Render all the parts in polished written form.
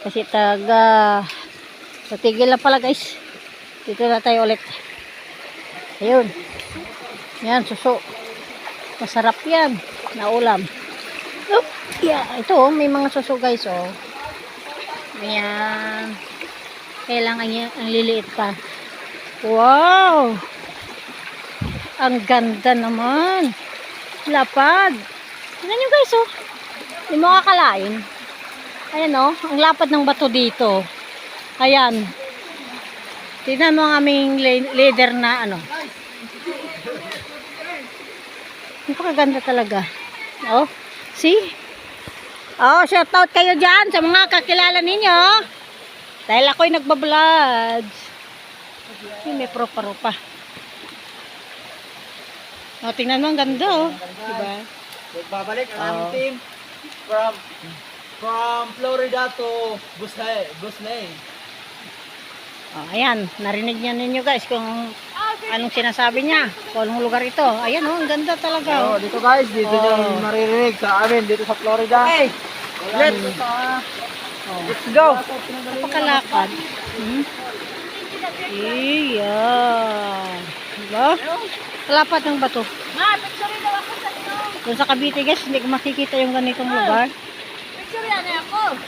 Kasi natigil na pala guys. Dito na tayo ulit. Ayun. Yan, suso. Masarap yan. Na ulam. Oh, yeah. Ito, may mga suso guys, oh. Ayan. Kailangan niya, ang liliit pa. Wow! Ang ganda naman. Lapad. Tingnan nyo guys, oh. Hindi mo kakalain. Ayan, oh. Ang lapad ng bato dito. Ayan. Tingnan mo ang aming leader na, ano. Napakaganda talaga. Oh, see? Oh, shout out kayo dyan sa mga kakilala ninyo. Dahil ako'y nagbablog. May propa-ropa. Oh, tingnan mo ang ganda, oh. Diba? Babalik ang team from Florida to Busley. Oh, ayan, narinig niya ninyo guys kung anong sinasabi niya. Kung anong lugar ito. Ayan, oh, ang ganda talaga. Oh, dito guys, dito niyo maririnig sa amin dito sa Florida. Okay. Let's go. Napakalakad. Iyan. Diba? Kalapad ng bato. Doon sa Cavite guys, hindi ko makikita yung ganitong lugar. Picture yan ako.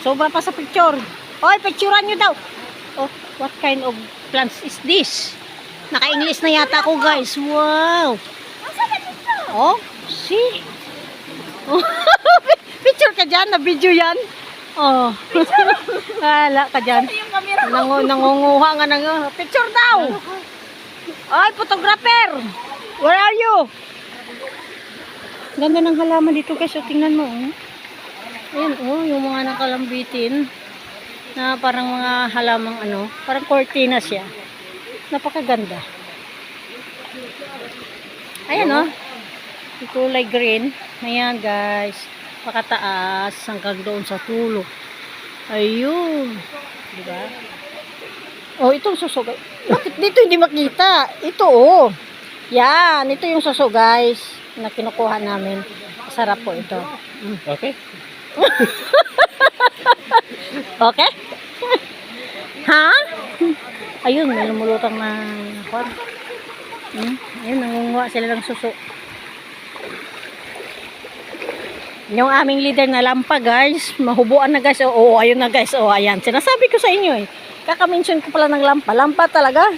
Sobra pa sa picture. Oy, picturean nyo daw. Oh, what kind of plants is this? Naka-English na yata ako guys. Wow. Oh, see? Oh. Picture ka dyan, na video yan. Oh. Hala ka dyan. Nangunguha nga ng picture daw. Ay, photographer. Where are you? Ganda ng halaman dito guys. So, tingnan mo. Oh. Ayan, oh, yung mga nakalambitin. Na parang mga halamang ano. Parang cortina siya. Napakaganda. Ayan, oh. Yung kulay green. Ayan guys. Pakataas hanggang doon sa tulo. Ayun. Diba? Oh, itong suso guys. Bakit dito hindi makita? Ito, oh. Yan. Ito yung suso guys. Na kinukuha namin. Sarap po ito. Okay. Okay? Ha? Ayun, may lumulutang na kwan. Ayun, nangunguha sila ng suso. Yung aming leader na lampa guys, mahubuan na guys. Oo, ayun na guys. Oo, ayan. Sinasabi ko sa inyo eh. Kaka-mention ko pala ng lampa. Lampa talaga.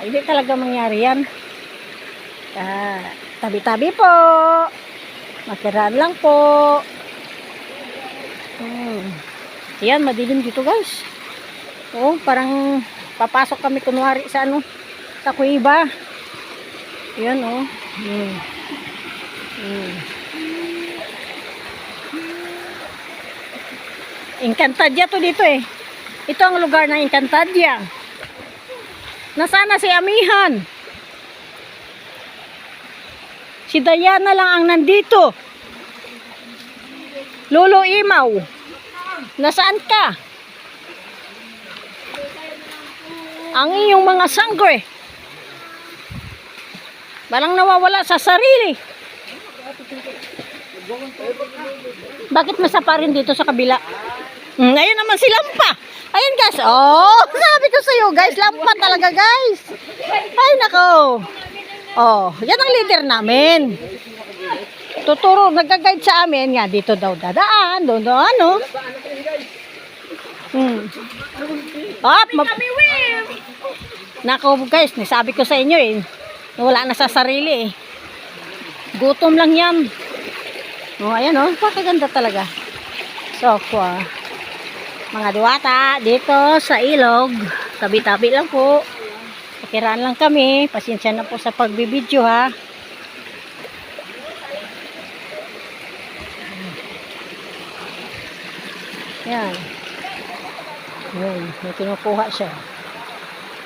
Hindi talaga mangyari yan. Tabi-tabi po. Makiraan lang po. Yan, madilim dito guys. Oh, parang papasok kami kunwari sa ano, sa kuiba. Yan, oh. Encantadia to dito eh. Ito ang lugar ng Encantadia. Nasana si Amihan? Si Diana lang ang nandito. Lolo Imaw. Nasaan ka? Ang iyong mga sangre. Parang nawawala sa sarili. Bakit masapa rin dito sa kabila? Ayun naman si Lampa. Ayun guys. Oh, sabi ko sa iyo guys, Lampa talaga guys. Ay nako. Oh, yan ang leader namin. Tuturo, nagka-guide sa amin. Nga, dito daw dadaan. Doon, ano. Nako guys, nasabi ko sa inyo eh. Wala na sa sarili eh. Gutom lang yan. Oh, ayan oh. Pakaganda talaga. So, mga diwata, dito sa ilog. Tabi-tabi lang po. Pakiraan lang kami. Pasensya na po sa pagbibideo ha. Yan. Yan. May kinukuha siya.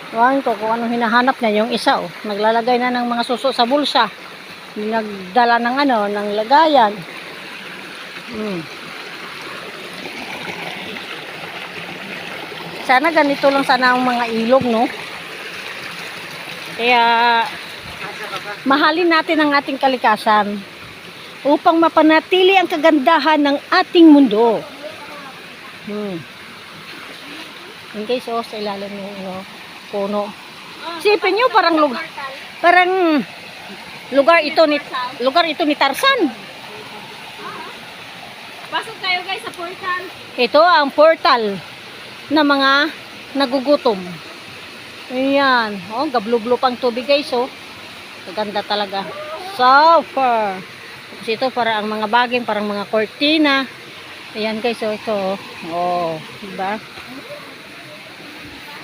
Tuwang ko kung anong hinahanap niya. Yung isa oh. Naglalagay na ng mga suso sa bulsa. Nagdala ng ano, ng lagayan. Sana ganito lang sana ang mga ilog, no? Kaya mahalin natin ang ating kalikasan upang mapanatili ang kagandahan ng ating mundo. Yun guys, oh, sa ilalim ng puno. Sipin nyo, parang lugar ito ni Tarzan. Pasok tayo guys sa portal. Ito ang portal na mga nagugutom. Ayan. Oh, gablo-blo pang tubig guys, oh. Maganda talaga. So far. Tapos ito para ang mga baging, parang mga cortina. Ayan guys, oh, ito. Oh, diba?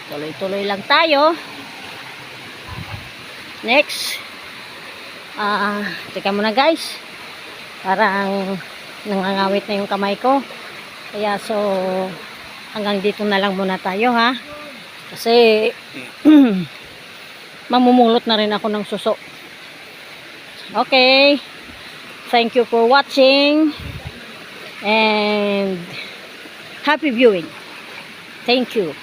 Tuloy-tuloy lang tayo. Next. Teka muna guys. Parang nangangawit na yung kamay ko. Kaya so, hanggang dito na lang muna tayo ha. Kasi, mamumulot na rin ako ng suso. Okay. Thank you for watching. And, happy viewing. Thank you.